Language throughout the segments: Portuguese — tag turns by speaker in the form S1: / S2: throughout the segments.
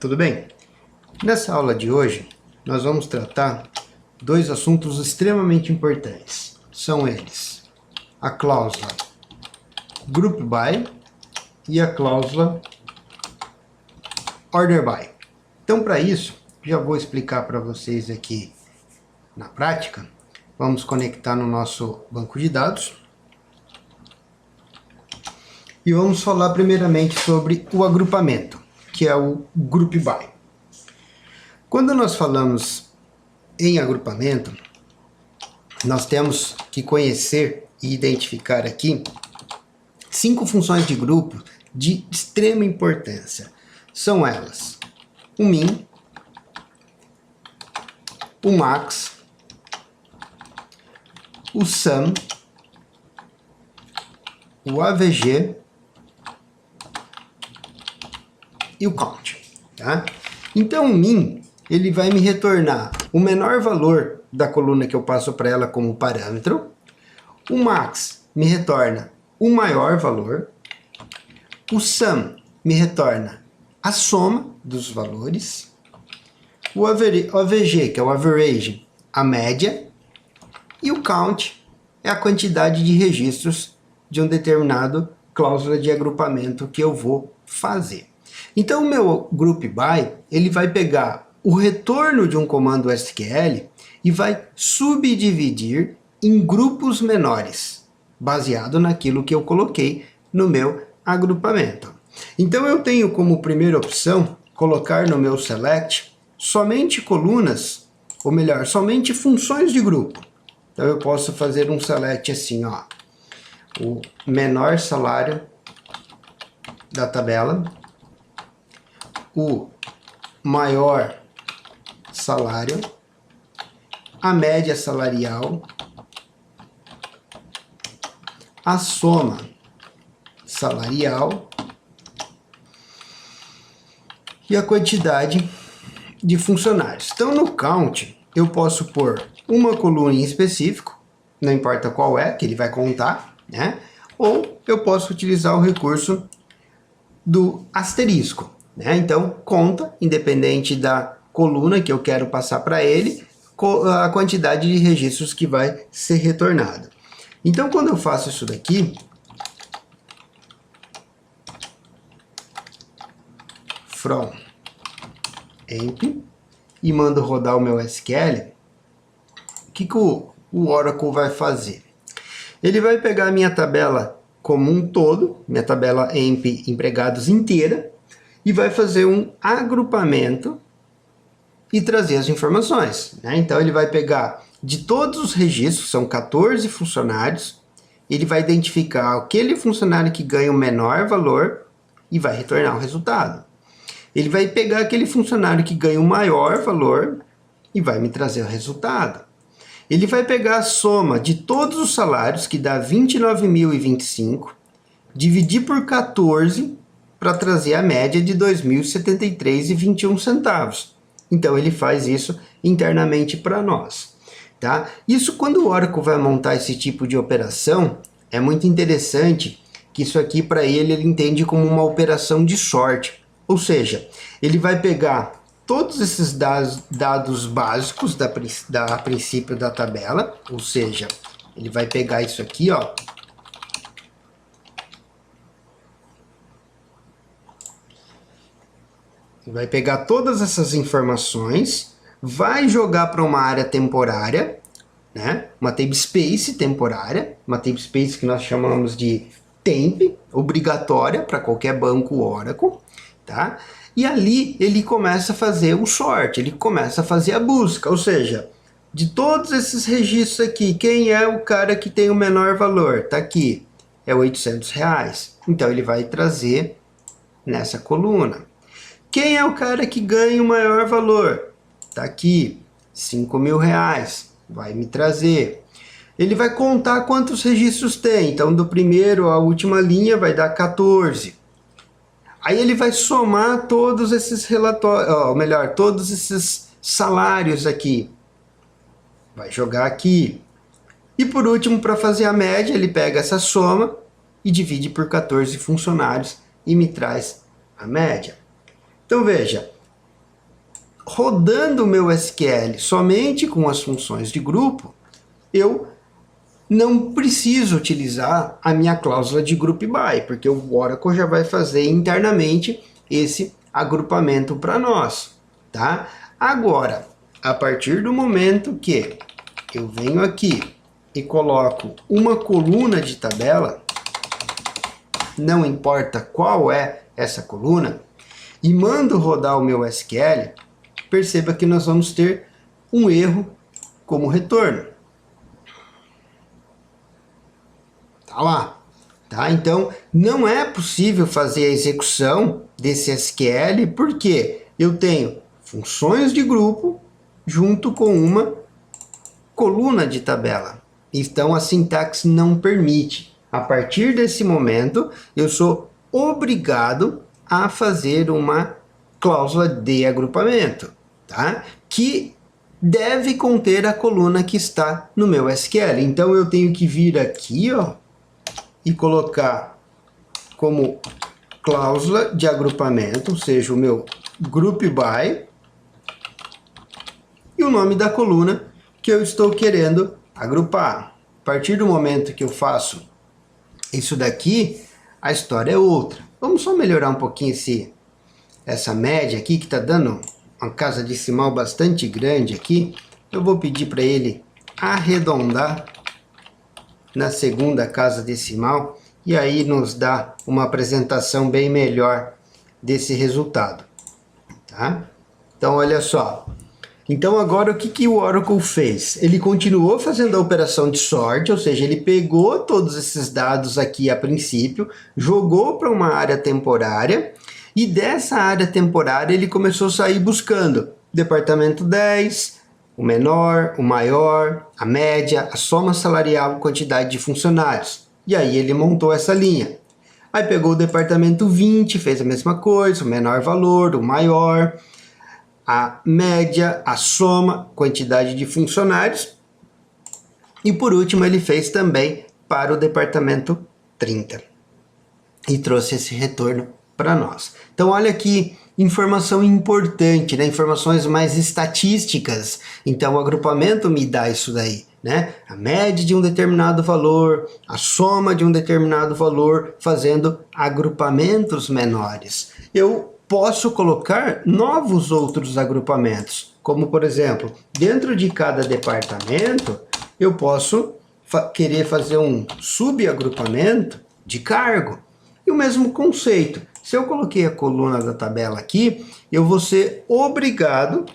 S1: Tudo bem? Nessa aula de hoje, nós vamos tratar dois assuntos extremamente importantes. São eles a cláusula Group By e a cláusula Order By. Então, para isso, já vou explicar para vocês aqui na prática. Vamos conectar no nosso banco de dados. E vamos falar primeiramente sobre o agrupamento, que é o Group By. Quando nós falamos em agrupamento, nós temos que conhecer e identificar aqui 5 funções de grupo de extrema importância. São elas: o min, o max, o sum, o AVG e o count, tá? Então o min, ele vai me retornar o menor valor da coluna que eu passo para ela como parâmetro. O max me retorna o maior valor. O sum me retorna a soma dos valores. O AVG, que é o average, a média. E o count é a quantidade de registros de um determinado cláusula de agrupamento que eu vou fazer. Então o meu Group By, ele vai pegar o retorno de um comando SQL e vai subdividir em grupos menores, baseado naquilo que eu coloquei no meu agrupamento. Então eu tenho como primeira opção colocar no meu select somente colunas, ou melhor, somente funções de grupo. Então eu posso fazer um select assim, ó, o menor salário da tabela, o maior salário, a média salarial, a soma salarial e a quantidade de funcionários. Então no count eu posso pôr uma coluna em específico, não importa qual é, que ele vai contar, né? Ou eu posso utilizar o recurso do asterisco, né? Então conta, independente da coluna que eu quero passar para ele, a quantidade de registros que vai ser retornado. Então quando eu faço isso daqui, from emp, e mando rodar o meu SQL, o que o Oracle vai fazer? Ele vai pegar a minha tabela como um todo, minha tabela emp empregados inteira, e vai fazer um agrupamento e trazer as informações, né? Então ele vai pegar de todos os registros, são 14 funcionários, ele vai identificar aquele funcionário que ganha o menor valor e vai retornar o resultado. Ele vai pegar aquele funcionário que ganha o maior valor e vai me trazer o resultado. Ele vai pegar a soma de todos os salários, que dá 29.025, dividir por 14 para trazer a média de 2.073,21 centavos. Então ele faz isso internamente para nós, tá? Isso, quando o Oracle vai montar esse tipo de operação, é muito interessante que isso aqui para ele entende como uma operação de sorte. Ou seja, ele vai pegar todos esses dados básicos a princípio da tabela, ou seja, ele vai pegar isso aqui, ó, vai pegar todas essas informações, vai jogar para uma área temporária, né? Uma namespace temporária, uma namespace que nós chamamos de temp, obrigatória para qualquer banco Oracle, tá? E ali ele começa a fazer o sort, ele começa a fazer a busca, ou seja, de todos esses registros aqui, quem é o cara que tem o menor valor? Tá aqui, é R$800. Então ele vai trazer nessa coluna. Quem é o cara que ganha o maior valor? Tá aqui, R$5.000, vai me trazer. Ele vai contar quantos registros tem, então do primeiro à última linha vai dar 14. Aí ele vai somar todos esses relatórios, ou melhor, todos esses salários aqui. Vai jogar aqui. E por último, para fazer a média, ele pega essa soma e divide por 14 funcionários e me traz a média. Então veja, rodando o meu SQL somente com as funções de grupo, eu não preciso utilizar a minha cláusula de group by, porque o Oracle já vai fazer internamente esse agrupamento para nós, tá? Agora, a partir do momento que eu venho aqui e coloco uma coluna de tabela, não importa qual é essa coluna, e mando rodar o meu SQL, perceba que nós vamos ter um erro como retorno. Tá lá. Tá? Então, não é possível fazer a execução desse SQL porque eu tenho funções de grupo junto com uma coluna de tabela. Então, a sintaxe não permite. A partir desse momento, eu sou obrigado a fazer uma cláusula de agrupamento, tá? Que deve conter a coluna que está no meu SQL. Então, eu tenho que vir aqui, ó, e colocar como cláusula de agrupamento, ou seja, o meu group by, e o nome da coluna que eu estou querendo agrupar. A partir do momento que eu faço isso daqui, a história é outra. Vamos só melhorar um pouquinho essa média aqui, que está dando uma casa decimal bastante grande aqui. Eu vou pedir para ele arredondar na segunda casa decimal, e aí nos dá uma apresentação bem melhor desse resultado, tá? Então, olha só. Então, agora o que o Oracle fez? Ele continuou fazendo a operação de sorte, ou seja, ele pegou todos esses dados aqui a princípio, jogou para uma área temporária, e dessa área temporária ele começou a sair buscando departamento 10, o menor, o maior, a média, a soma salarial, quantidade de funcionários. E aí ele montou essa linha. Aí pegou o departamento 20, fez a mesma coisa, o menor valor, o maior, a média, a soma, quantidade de funcionários. E por último ele fez também para o departamento 30. E trouxe esse retorno para nós. Então olha aqui, informação importante, né? Informações mais estatísticas. Então o agrupamento me dá isso daí, né? A média de um determinado valor, a soma de um determinado valor, fazendo agrupamentos menores. Eu posso colocar novos outros agrupamentos, como por exemplo, dentro de cada departamento, eu posso querer fazer um subagrupamento de cargo. E o mesmo conceito. Se eu coloquei a coluna da tabela aqui, eu vou ser obrigado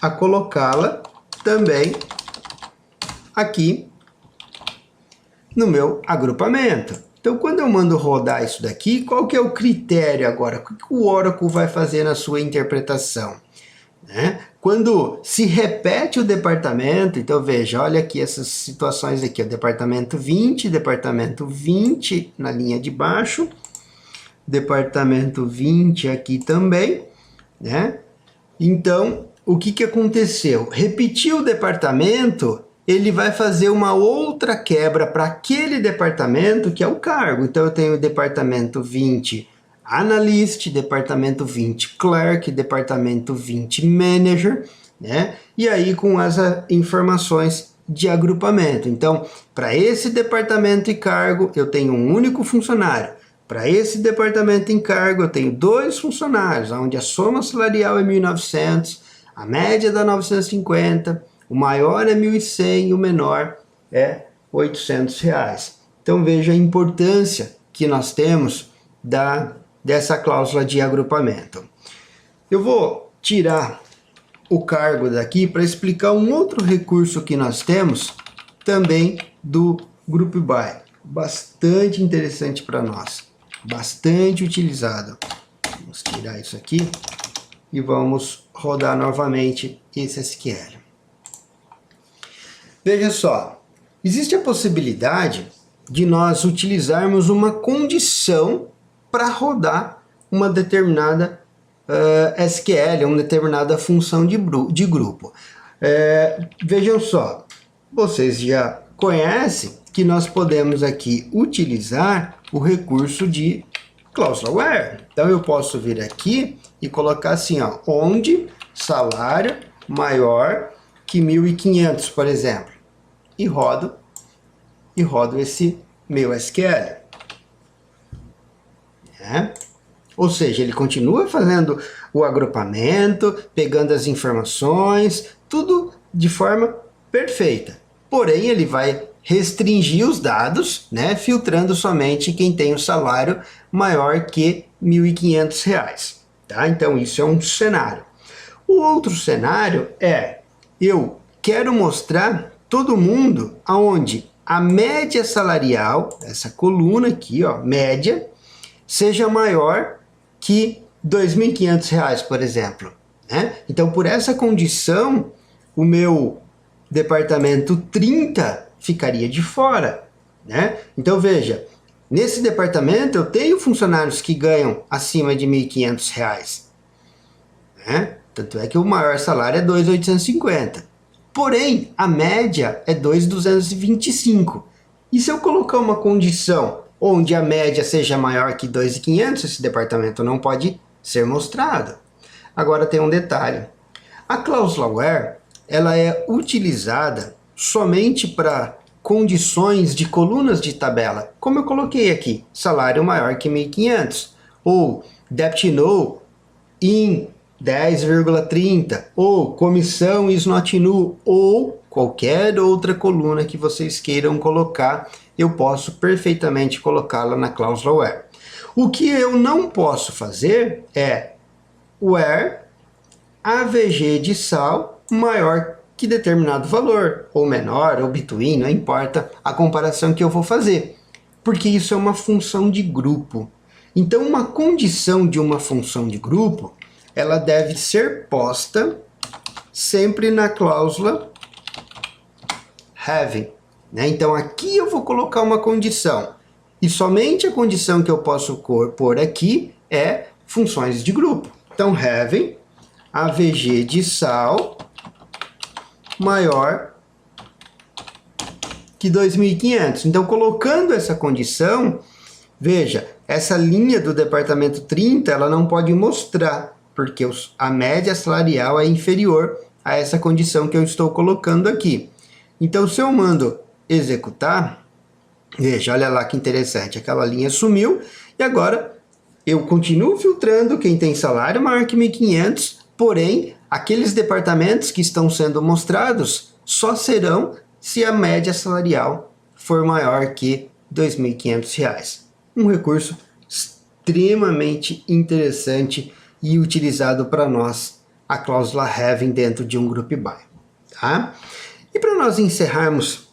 S1: a colocá-la também aqui no meu agrupamento. Então, quando eu mando rodar isso daqui, qual que é o critério agora? O que o Oracle vai fazer na sua interpretação? Né? Quando se repete o departamento, então veja, olha aqui essas situações aqui, o departamento 20 na linha de baixo, departamento 20 aqui também, né? Então, o que aconteceu? Repetiu o departamento, ele vai fazer uma outra quebra para aquele departamento que é o cargo. Então, eu tenho o departamento 20 Analyst, departamento 20 Clerk, departamento 20 Manager, né? E aí com as informações de agrupamento. Então, para esse departamento e cargo, eu tenho um único funcionário. Para esse departamento em cargo, eu tenho 2 funcionários, onde a soma salarial é 1.900, a média dá 950, o maior é 1.100 e o menor é R$800. Então veja a importância que nós temos dessa cláusula de agrupamento. Eu vou tirar o cargo daqui para explicar um outro recurso que nós temos também do Group By. Bastante interessante para nós. Bastante utilizado. Vamos tirar isso aqui e vamos rodar novamente esse SQL. Veja só, existe a possibilidade de nós utilizarmos uma condição para rodar uma determinada SQL, uma determinada função de grupo. Vejam só, vocês já conhecem que nós podemos aqui utilizar o recurso de cláusula where. Então eu posso vir aqui e colocar assim, ó, onde salário maior que 1.500, por exemplo. E rodo esse meu SQL. Ou seja, ele continua fazendo o agrupamento, pegando as informações, tudo de forma perfeita. Porém, ele vai restringir os dados, né, filtrando somente quem tem o salário maior que R$ 1.500. Tá? Então, isso é um cenário. O outro cenário é, eu quero mostrar todo mundo aonde a média salarial, essa coluna aqui, ó, média, seja maior que R$ 2.500, por exemplo. Né? Então, por essa condição, o meu departamento 30 ficaria de fora. Né? Então, veja, nesse departamento eu tenho funcionários que ganham acima de R$ 1.500. Né? Tanto é que o maior salário é 2.850. Porém, a média é 2.225. E se eu colocar uma condição onde a média seja maior que 2.500, esse departamento não pode ser mostrado. Agora tem um detalhe. A cláusula where, ela é utilizada somente para condições de colunas de tabela, como eu coloquei aqui, salário maior que 1.500, ou debt no in 10,30, ou comissão is not null, ou qualquer outra coluna que vocês queiram colocar, eu posso perfeitamente colocá-la na cláusula where. O que eu não posso fazer é where AVG de sal maior que determinado valor, ou menor, ou between, não importa a comparação que eu vou fazer, porque isso é uma função de grupo. Então, uma condição de uma função de grupo, ela deve ser posta sempre na cláusula having. Né? Então, aqui eu vou colocar uma condição, e somente a condição que eu posso pôr aqui é funções de grupo. Então, having AVG de sal maior que 2.500. Então, colocando essa condição, veja, essa linha do departamento 30, ela não pode mostrar, porque a média salarial é inferior a essa condição que eu estou colocando aqui. Então, se eu mando executar, veja, olha lá que interessante, aquela linha sumiu, e agora eu continuo filtrando quem tem salário maior que 1.500, porém, aqueles departamentos que estão sendo mostrados só serão se a média salarial for maior que R$ 2.500. Um recurso extremamente interessante e utilizado para nós, a cláusula having dentro de um group by. Tá? E para nós encerrarmos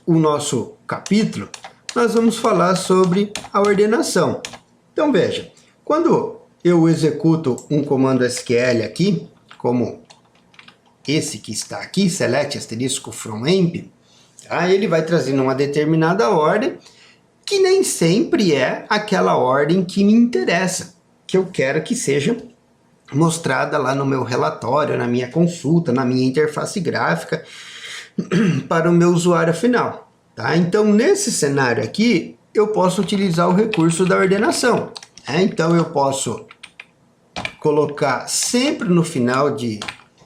S1: o nosso capítulo, nós vamos falar sobre a ordenação. Então veja, quando eu executo um comando SQL aqui, como esse que está aqui, select asterisco from emp, tá? Ele vai trazendo uma determinada ordem, que nem sempre é aquela ordem que me interessa, que eu quero que seja mostrada lá no meu relatório, na minha consulta, na minha interface gráfica, para o meu usuário final. Tá? Então, nesse cenário aqui, eu posso utilizar o recurso da ordenação. Então, eu posso colocar sempre no final de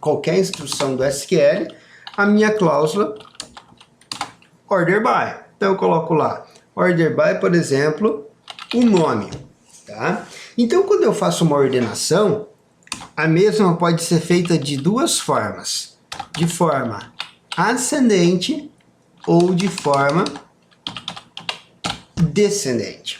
S1: qualquer instrução do SQL a minha cláusula order by. Então, eu coloco lá order by, por exemplo, o nome. Tá? Então, quando eu faço uma ordenação, a mesma pode ser feita de duas formas. De forma ascendente ou de forma descendente.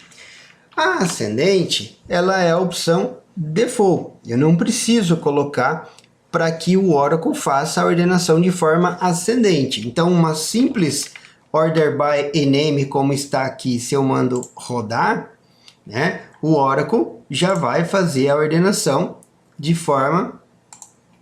S1: A ascendente, ela é a opção default. Eu não preciso colocar para que o Oracle faça a ordenação de forma ascendente. Então, uma simples order by ename, como está aqui, se eu mando rodar, né, o Oracle já vai fazer a ordenação de forma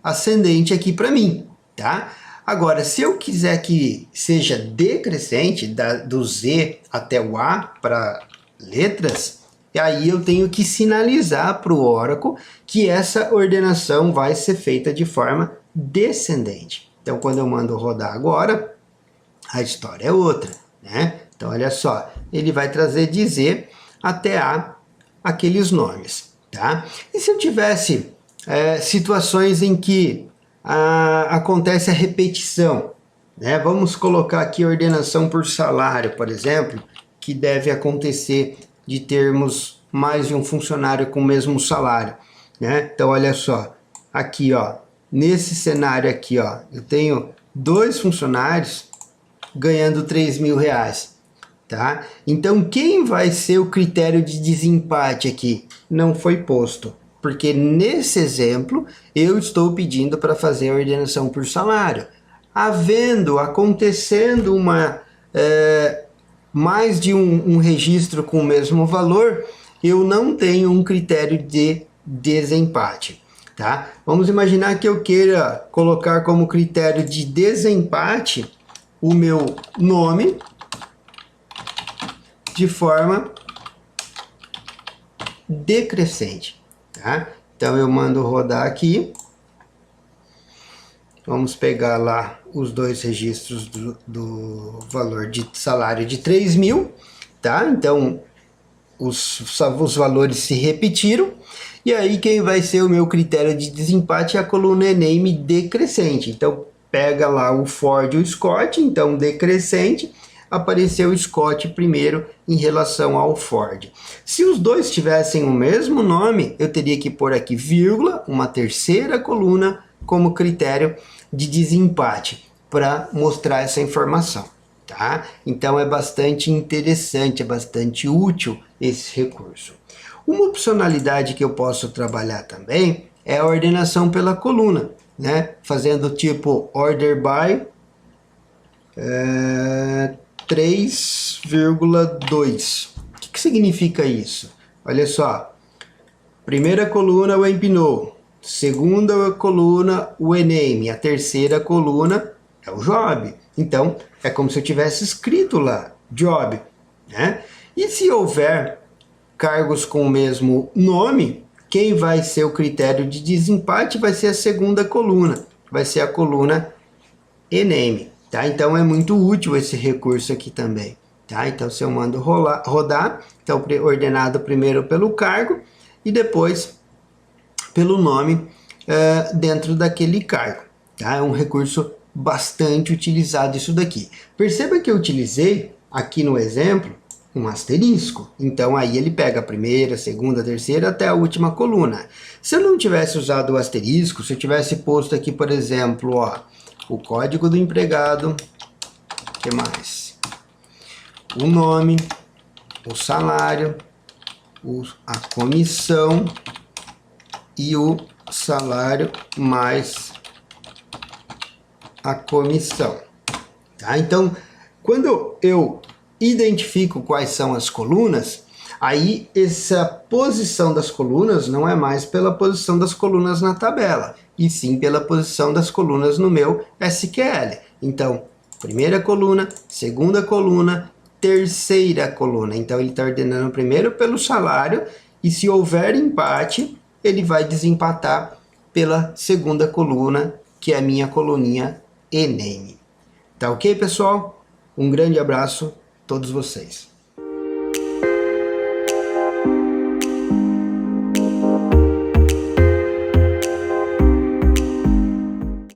S1: ascendente aqui para mim, tá? Agora, se eu quiser que seja decrescente, do Z até o A para letras, aí eu tenho que sinalizar para o Oracle que essa ordenação vai ser feita de forma descendente. Então, quando eu mando rodar agora, a história é outra, né? Então, olha só, ele vai trazer de Z até A aqueles nomes, tá? E se eu tivesse situações em que acontece a repetição, né? Vamos colocar aqui ordenação por salário, por exemplo, que deve acontecer de termos mais de um funcionário com o mesmo salário, né? Então, olha só, aqui, ó, nesse cenário aqui, ó, eu tenho 2 funcionários ganhando R$3.000, tá? Então, quem vai ser o critério de desempate aqui? Não foi posto, porque nesse exemplo eu estou pedindo para fazer a ordenação por salário. Acontecendo mais de um registro com o mesmo valor, eu não tenho um critério de desempate, tá? Vamos imaginar que eu queira colocar como critério de desempate o meu nome de forma decrescente, tá? Então eu mando rodar aqui. Vamos pegar lá os 2 registros do valor de salário de 3.000, tá? Então os valores se repetiram. E aí quem vai ser o meu critério de desempate é a coluna name decrescente. Então pega lá o Ford e o Scott, então decrescente, apareceu o Scott primeiro em relação ao Ford. Se os dois tivessem o mesmo nome, eu teria que pôr aqui vírgula, uma terceira coluna como critério de desempate para mostrar essa informação, tá? Então é bastante interessante, é bastante útil esse recurso. Uma opcionalidade que eu posso trabalhar também é a ordenação pela coluna, né? Fazendo tipo order by 3,2. O que significa isso? Olha só, primeira coluna o empinou, segunda coluna o ename, a terceira coluna é o job. Então é como se eu tivesse escrito lá job, né? E se houver cargos com o mesmo nome, quem vai ser o critério de desempate vai ser a segunda coluna, vai ser a coluna ename, tá? Então é muito útil esse recurso aqui também, tá? Então se eu mando rodar, então ordenado primeiro pelo cargo e depois pelo nome dentro daquele cargo, tá? É um recurso bastante utilizado isso daqui. Perceba que eu utilizei aqui no exemplo um asterisco, então aí ele pega a primeira, segunda, terceira até a última coluna. Se eu não tivesse usado o asterisco, se eu tivesse posto aqui, por exemplo, ó, o código do empregado, o que mais? O nome, o salário, a comissão e o salário mais a comissão, tá? Então, quando eu identifico quais são as colunas, aí essa posição das colunas não é mais pela posição das colunas na tabela, e sim pela posição das colunas no meu SQL. Então, primeira coluna, segunda coluna, terceira coluna. Então, ele está ordenando primeiro pelo salário, e se houver empate, ele vai desempatar pela segunda coluna, que é a minha coluninha ename. Tá ok, pessoal? Um grande abraço a todos vocês.